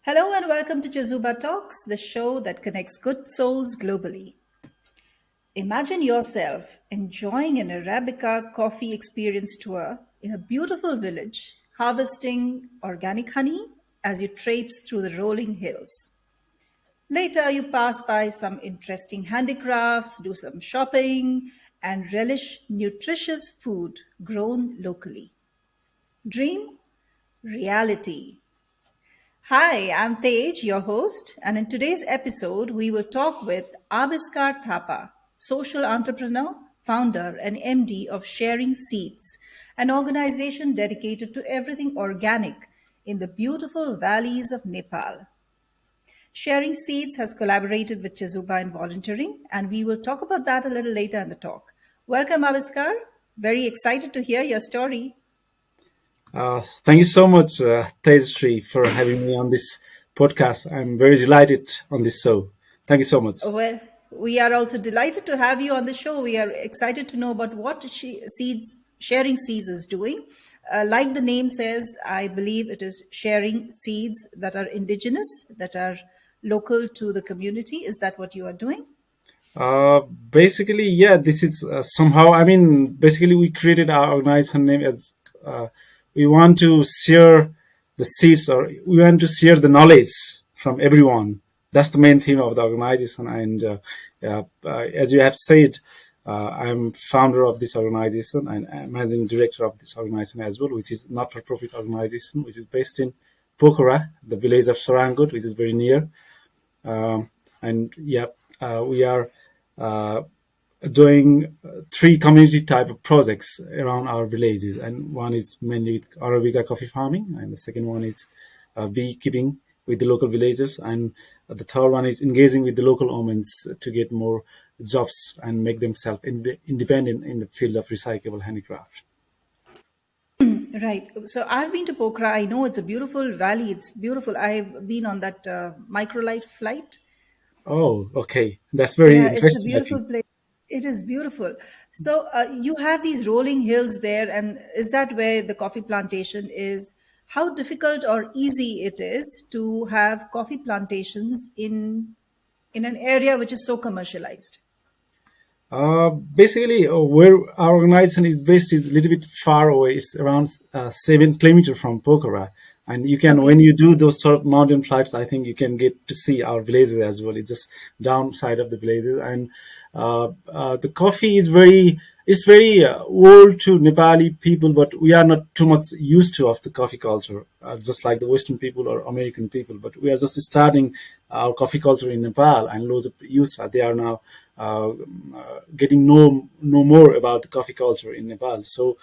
Hello and welcome to CHEZUBA Talks, the show that connects good souls globally. Imagine yourself enjoying an Arabica coffee experience tour in a beautiful village, harvesting organic honey as you traipse through the rolling hills. Later, you pass by some interesting handicrafts, do some shopping, and relish nutritious food grown locally. Dream, reality. Hi, I'm Tej, your host, and in today's episode, we will talk with Abiskar Thapa, social entrepreneur, founder, and MD of Sharing Seeds, an organization dedicated to everything organic in the beautiful valleys of Nepal. Sharing Seeds has collaborated with Chizuba in volunteering, and we will talk about that a little later in the talk. Welcome, Abiskar. Very excited to hear your story. Thank you so much, Tejasri, for having me on this podcast. I'm very delighted on this show. Thank you so much. Well, we are also delighted to have you on the show. We are excited to know about what Seeds Sharing Seeds is doing. Like the name says, I believe it is sharing seeds that are indigenous, that are local to the community. Is that what you are doing? Basically, yeah, this is somehow, basically, we created our organization name as we want to share the seeds, or we want to share the knowledge from everyone. That's the main theme of the organization. And as you have said, I'm founder of this organization and managing director of this organization as well, which is not-for-profit organization, which is based in Pokhara, the village of Sarangut, which is very near. And yeah, we are doing three community type of projects around our villages, and one is mainly with Arabica coffee farming, and the second one is beekeeping with the local villagers, and the third one is engaging with the local women to get more jobs and make themselves independent in the field of recyclable handicraft. Right. So I've been to Pokhara. I know it's a beautiful valley. It's beautiful. I've been on that microlight flight. Oh, okay, that's very Yeah, it's a interesting, I beautiful think. place. It is beautiful. So you have these rolling hills there, and is that where the coffee plantation is? How difficult or easy it is to have coffee plantations in an area which is so commercialized? Basically, where our organization is based is a little bit far away. It's around 7 kilometers from Pokhara. And you can, when Okay. you do those sort of mountain flights, I think you can get to see our villages as well. It's just downside of the villages. And the coffee is it's very old to Nepali people, but we are not too much used to of the coffee culture, just like the Western people or American people. But we are just starting our coffee culture in Nepal, and loads of youth they are now getting know more about the coffee culture in Nepal. So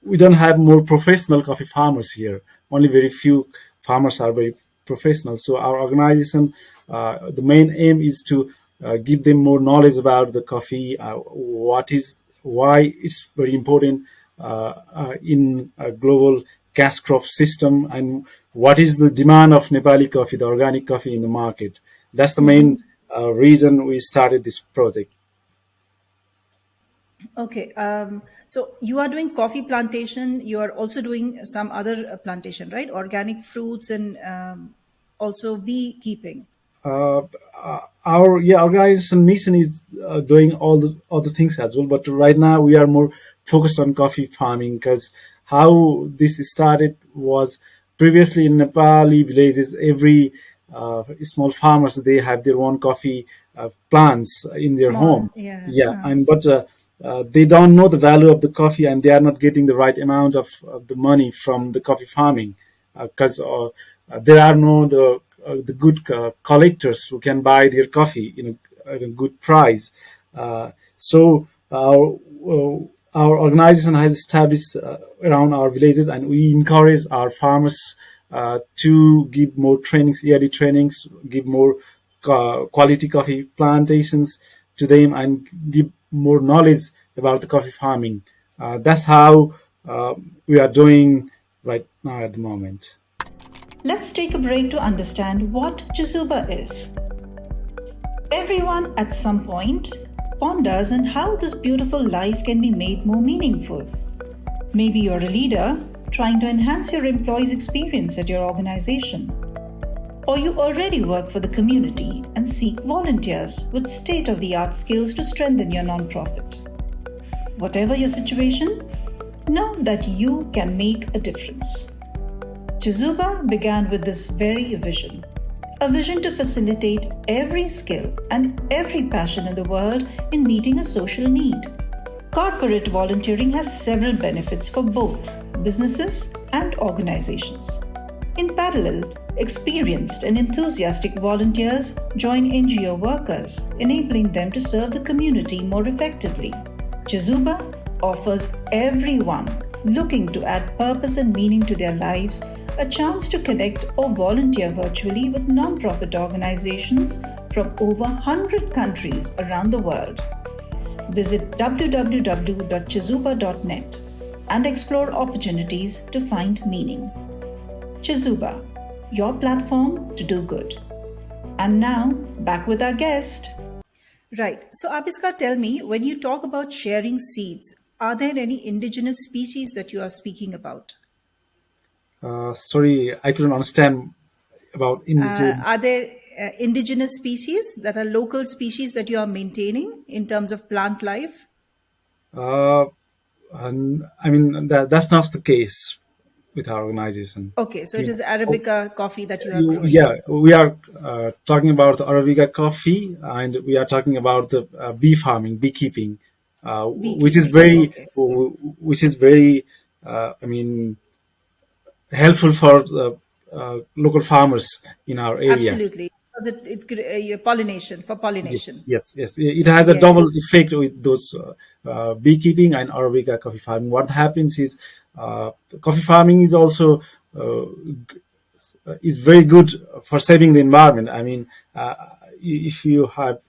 we don't have more professional coffee farmers here. Only very few farmers are very professional. So our organization, the main aim is to give them more knowledge about the coffee, why it's very important in a global cash crop system, and what is the demand of Nepali coffee, the organic coffee in the market. That's the main reason we started this project. Okay. So you are doing coffee plantation. You are also doing some other plantation, right? Organic fruits and also beekeeping. uh, our organization mission is doing all the other things as well, but right now we are more focused on coffee farming, because how this started was previously in Nepali villages, every small farmers they have their own coffee plants in their Small, home. yeah. Yeah, and but they don't know the value of the coffee, and they are not getting the right amount of the money from the coffee farming, because there are no the good collectors who can buy their coffee at a good price. So our organization has established around our villages, and we encourage our farmers to give more trainings, yearly trainings, give more quality coffee plantations to them, and give more knowledge about the coffee farming. That's how we are doing right now at the moment. Let's take a break to understand what CHEZUBA is. Everyone at some point ponders on how this beautiful life can be made more meaningful. Maybe you're a leader trying to enhance your employees' experience at your organization. or you already work for the community and seek volunteers with state of the art skills to strengthen your nonprofit. Whatever your situation, know that you can make a difference. CHEZUBA began with this very vision, a vision to facilitate every skill and every passion in the world in meeting a social need. Corporate volunteering has several benefits for both businesses and organizations. In parallel, experienced and enthusiastic volunteers join NGO workers, enabling them to serve the community more effectively. CHEZUBA offers everyone looking to add purpose and meaning to their lives a chance to connect or volunteer virtually with nonprofit organizations from over 100 countries around the world. Visit www.chezuba.net and explore opportunities to find meaning. CHEZUBA, your platform to do good. And now, back with our guest. Right. So, Abiska, tell me, when you talk about sharing seeds, are there any indigenous species that you are speaking about? Sorry, I couldn't understand about indigenous. Are there indigenous species that are local species that you are maintaining in terms of plant life? Uh, and I mean, that's not the case with our organization. Okay, so it You- is oh, Arabica coffee that you are growing. Yeah, we are talking about the Arabica coffee, and we are talking about the bee farming, beekeeping, Beekeeping. Okay. which is very, I mean, helpful for the local farmers in our area. Absolutely. Because it could, pollination, for Yes, pollination. yes, yes. It has a double Yes. effect with those beekeeping and Arabica coffee farming. What happens is coffee farming is also is very good for saving the environment. I mean, if you have,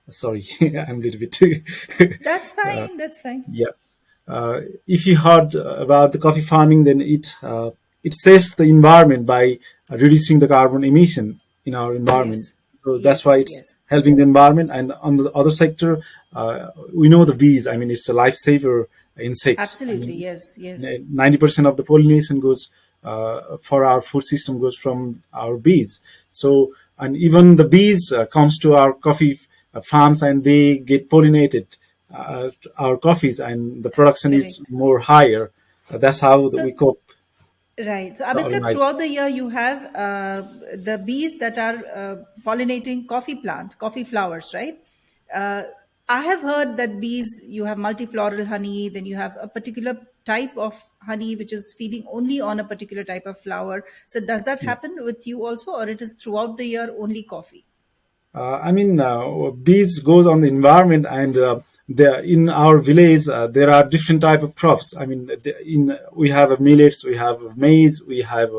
sorry, I'm a little bit, That's fine. That's fine. yeah. If you heard about the coffee farming, then it saves the environment by reducing the carbon emission in our environment. Yes. So that's Yes. why it's Yes. helping the environment. And on the other sector, we know the bees. I mean, it's a lifesaver insects. I Absolutely. mean, Yes. Yes. 90% of the pollination goes for our food system goes from our bees. So, and even the bees comes to our coffee farms and they get pollinated our coffees, and the production is Correct. more higher. That's how So, we cope right. So, the Abiska, organization. throughout the year, you have the bees that are pollinating coffee plants, coffee flowers, right? Uh, I have heard that bees, you have multifloral honey, then you have a particular type of honey which is feeding only on a particular type of flower. So, does that Yes. happen with you also, or it is throughout the year only coffee? I mean, bees goes on the environment, and there in our village there are different type of crops. I mean, in we have millets, we have maize, we have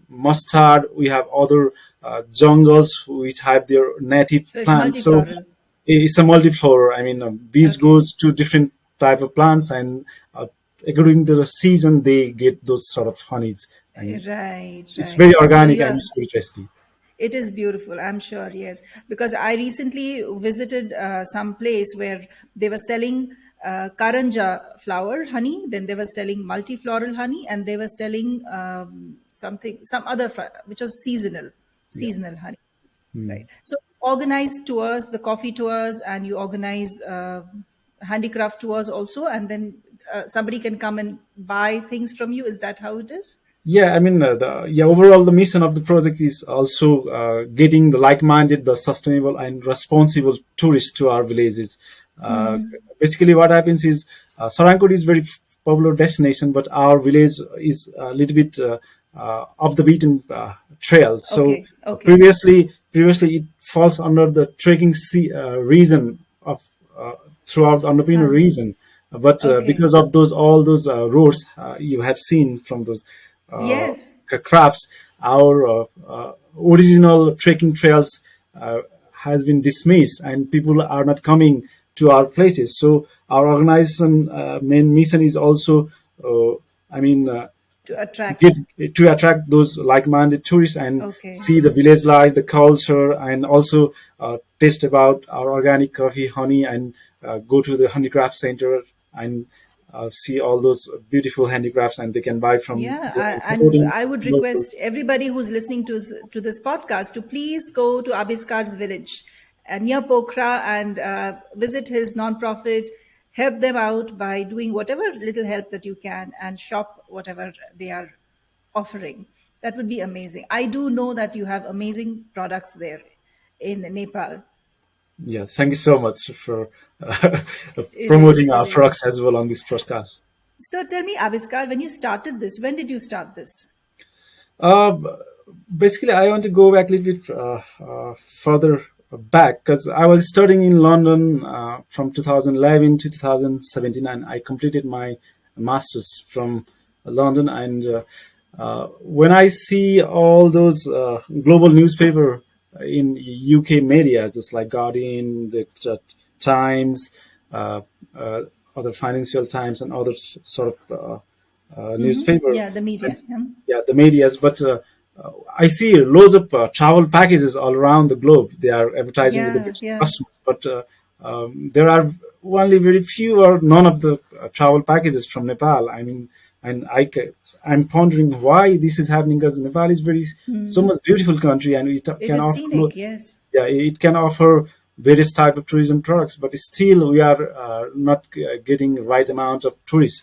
mustard, we have other jungles which have their native So, it's plants. So multifloral. it's a multiflora. I mean, bees Okay. goes to different type of plants, and according to the season, they get those sort of honeys, and Right, it's right. very So organic you and are, it's very tasty. it is beautiful, I'm sure, yes. Because I recently visited some place where they were selling karanja flower honey, then they were selling multifloral honey, and they were selling some other, which was Yeah. seasonal honey, Mm. right? So organize tours, the coffee tours, and you organize handicraft tours also, and then somebody can come and buy things from you. Is that how it is? Yeah, I mean, overall, the mission of the project is also getting the like-minded, the sustainable, and responsible tourists to our villages. Uh, Basically, what happens is Sarankot is very popular destination, but our village is a little bit off the beaten trail. So Okay, okay. previously, it falls under the trekking region of throughout Annapurna region. But Okay. because of those all those roads you have seen from those uh, Yes. crafts, our original trekking trails uh, has been dismissed, and people are not coming to our places. So our organization main mission is also, I mean. To attract. Get to attract those like-minded tourists and Okay. see the village life, the culture, and also taste about our organic coffee, honey, and go to the handicraft center and see all those beautiful handicrafts, and they can buy from Yeah, there and and supporting I would local. request everybody who's listening to this podcast to please go to Abiskar's village near Pokhara and visit his nonprofit. Help them out by doing whatever little help that you can and shop whatever they are offering. That would be amazing. I do know that you have amazing products there in Nepal. Yeah, thank you so much for It is. promoting our It is. products as well on this podcast. So tell me, Abiskar, when you started this, when did you start this? Uh, Basically, I want to go back a little bit further back because I was studying in London from 2011 to 2017, and I completed my master's from London. And when I see all those global newspaper in UK media, just like Guardian, the Times, uh, uh, other Financial Times, and other sort of newspaper, Yeah, the media. Hmm? yeah, the medias, but I see loads of travel packages all around the globe. They are advertising with the Yeah, best yeah. customers, but there are only very few or none of the travel packages from Nepal. I mean, and I'm pondering why this is happening, because Nepal is very so much beautiful country, and it It can is offer, scenic, yes. yeah, it can offer various type of tourism products, but still we are not getting the right amount of tourists.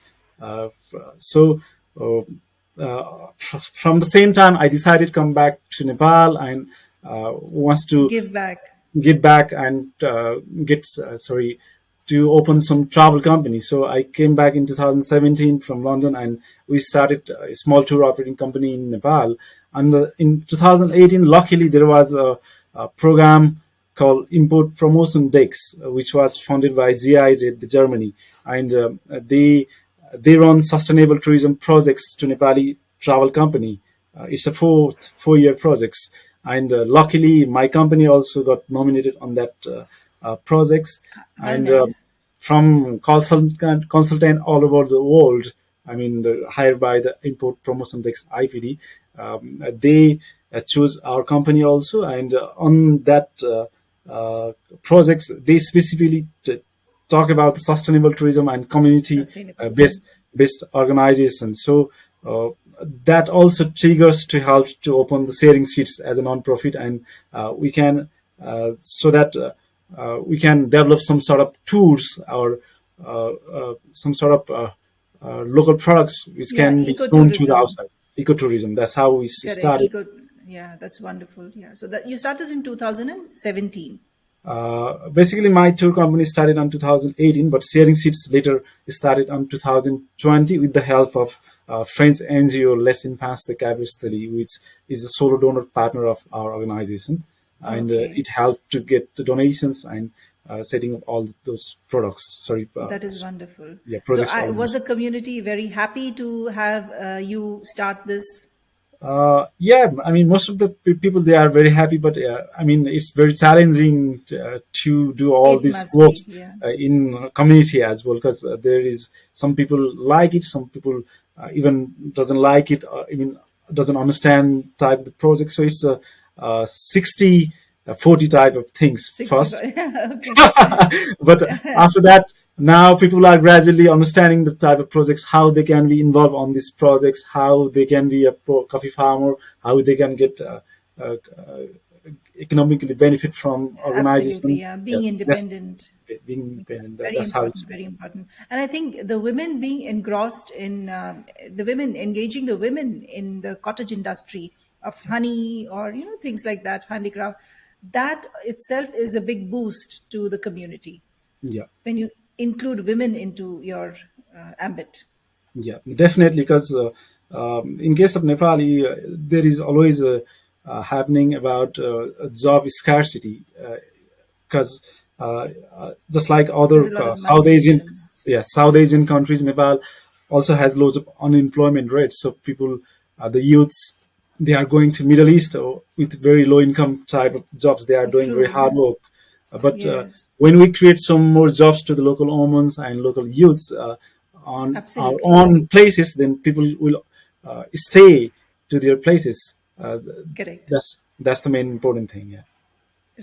So uh, from the same time, I decided to come back to Nepal and wants to Give back. get back and get sorry, to open some travel company. So I came back in 2017 from London, and we started a small tour operating company in Nepal. And in 2018, luckily there was a program called Import Promotion Dex, which was funded by GIZ, the Germany, and they run sustainable tourism projects to Nepali travel company. It's a four-year projects, and luckily my company also got nominated on that projects. How And nice. from consultant all over the world, I mean, hired by the Import Promotion Dex IPD, they choose our company also, and on that projects they specifically talk about sustainable tourism and community Sustainable. based organization. So that also triggers to help to open the sharing seats as a non-profit, and we can so that we can develop some sort of tours or some sort of local products which Yeah, can be shown to the ecotourism. outside. Ecotourism. That's how we Correct. started. Yeah, that's wonderful. Yeah. So that you started in 2017. Basically, my tour company started on 2018, but sharing seats later started on 2020 with the help of French NGO Les Enfants de Cabesteli, which is a solo donor partner of our organization. And Okay. it helped to get the donations and setting up all those products. Sorry, That is wonderful. yeah, So projects I was almost. the community very happy to have you start this. Yeah, I mean, most of the people they are very happy, but I mean, it's very challenging to do all It these must be. works Yeah. in community as well, because there is some people like it, some people even doesn't like it, even doesn't understand type of the project. So it's a 60 40 type of things first. 65. Okay. But after that, now people are gradually understanding the type of projects, how they can be involved on these projects, how they can be a coffee farmer, how they can get uh, economically benefit from Absolutely. organization. Yeah. Yeah, Being that's independent. being independent. Very That's how it's. important, very important. And I think the women being engrossed in the women engaging the women in the cottage industry of honey or things like that, handicraft, that itself is a big boost to the community Yeah. when you include women into your ambit. Yeah, definitely. Because in case of Nepali, there is always happening about job scarcity. Because just like There's other a lot of South Asian, malnutrition. yeah, South Asian countries, Nepal also has loads of unemployment rates. So people, the youths, they are going to Middle East with very low income type of jobs. They are doing very True. hard work. But Yes, when we create some more jobs to the local women and local youths on our absolutely. own places, then people will stay to their places. Correct. That's the main important thing. Yeah.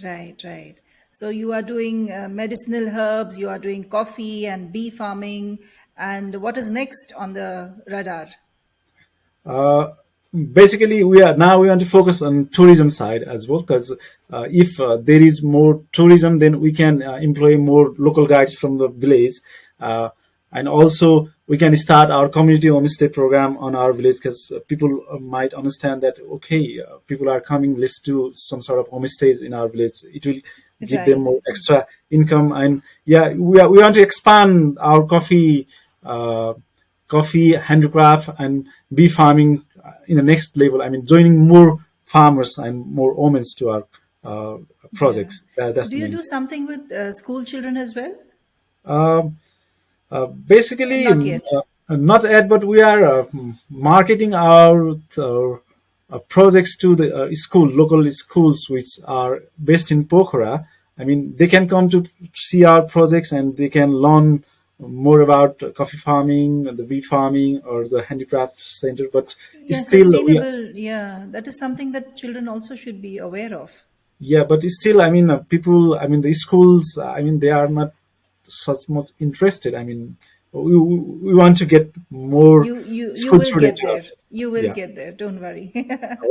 Right, right. So you are doing medicinal herbs, you are doing coffee and bee farming. And what is next on the radar? Uh, Basically, we want to focus on tourism side as well, because if there is more tourism, then we can employ more local guides from the village, uh, and also we can start our community homestay program on our village, because people might understand that okay, people are coming, let's do some sort of homestays in our village. It will give them Right. more extra income, and yeah, we want to expand our uh, coffee, handicraft, and bee farming in the next level. I mean, joining more farmers and more women to our Yeah. projects. That's Do the you main do thing. something with school children as well? Um, Basically, Not yet. not yet, but we are marketing our projects to the local schools which are based in Pokhara. I mean, they can come to see our projects and they can learn more about coffee farming, the bee farming, or the handicraft center. But Yeah, still, sustainable. Yeah, that is something that children also should be aware of. yeah, but still, I mean, people, I mean, the schools, I mean, they are not such much interested. I mean, we want to get more You school will students get here. there. You will Yeah, get there. Don't worry.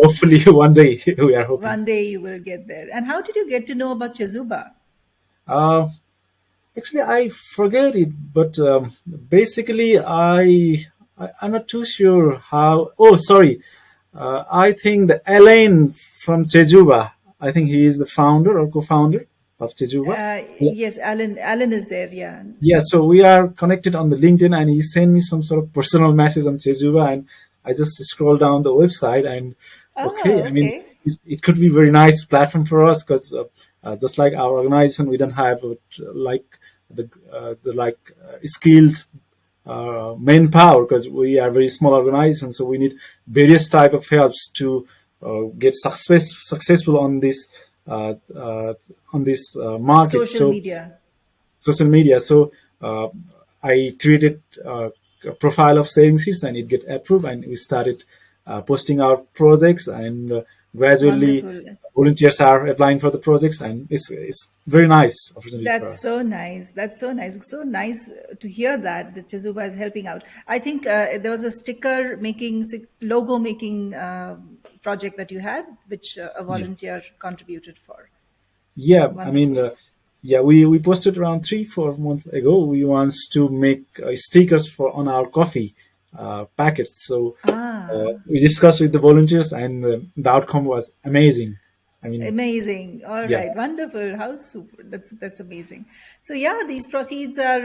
hopefully one day we are hoping. One day you will get there. And how did you get to know about Chezuba? Uh, Actually, I forget it, but basically, I'm not too sure how. Oh, sorry. I think the Elaine from Chejuba. I think he is the founder or co-founder of Chejuba. Yes, Alan is there. Yeah. Yeah, so we are connected on the LinkedIn, and he sent me some sort of personal message on Chejuba, and I just scroll down the website, and okay, Oh, I mean, okay. it could be very nice platform for us, because just like our organization, we don't have like the like skilled manpower, because we are very small organization, so we need various type of helps to get successful on this market. Social So media. social media. So I created a profile of saving seeds, and it get approved, and we started posting our projects, and gradually Wonderful. volunteers are applying for the projects, and it's very nice opportunity for That's us. so nice. That's so nice. So nice to hear that the Chizuba is helping out. I think there was a sticker making, logo making project that you had, which a Yes. volunteer contributed for. Yeah, I mean, Wonderful. yeah, we posted around 3 4 months ago. We wants to make stickers for on our coffee packets. So Ah, we discussed with the volunteers, and the outcome was amazing. I mean, amazing. All yeah, right. Wonderful. How super. That's amazing. So yeah, these proceeds are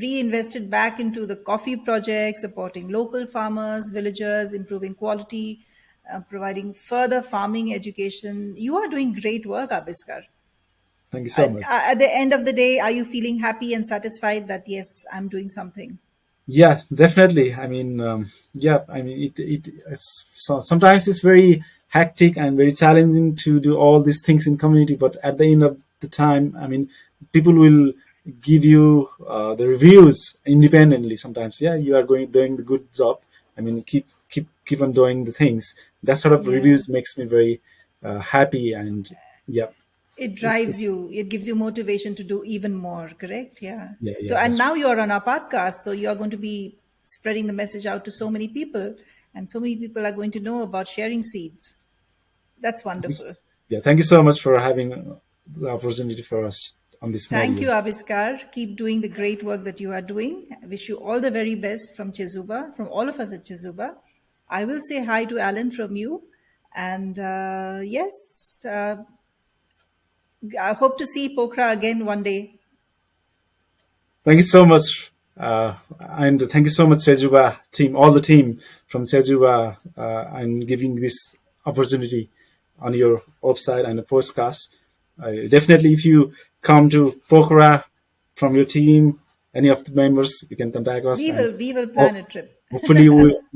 reinvested back into the coffee project, supporting local farmers, villagers, improving quality, providing further farming education. You are doing great work, Abiskar. thank you so At, much. at the end of the day, are you feeling happy and satisfied that yes, I'm doing something? Yeah, definitely. I mean, yeah, I mean, sometimes it's very hectic and very challenging to do all these things in community. But at the end of the time, I mean, people will give you the reviews independently. Sometimes, yeah, you are doing the good job. I mean, keep on doing the things. That sort of Yeah. reviews makes me very happy, and yeah, It drives it's you, it gives you motivation to do even more, correct? Yeah. yeah, So, yeah, and that's now you're on our podcast, so you're going to be spreading the message out to so many people, and so many people are going to know about sharing seeds. That's wonderful. yeah. Thank you so much for having the opportunity for us on this Thank you, module. Abiskar. Keep doing the great work that you are doing. I wish you all the very best from Chezuba, from all of us at Chezuba. I will say hi to Alan from you. And yes, I hope to see Pokhara again one day. Thank you so much. And thank you so much, CHEZUBA team, all the team from CHEZUBA, and giving this opportunity on your website and the podcast. Definitely, if you come to Pokhara from your team, any of the members, you can contact us, and We will plan ho- a trip hopefully,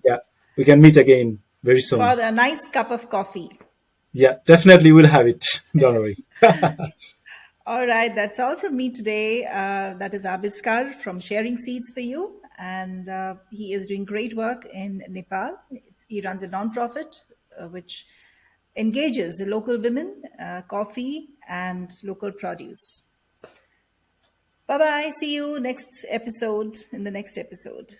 yeah, we can meet again very soon. for a nice cup of coffee. Yeah, definitely, we'll have it. Don't worry. All right, that's all from me today. That is Abiskar from Sharing Seeds for You, and he is doing great work in Nepal. He runs a nonprofit which engages the local women, coffee, and local produce. Bye bye. See you next episode in the next episode.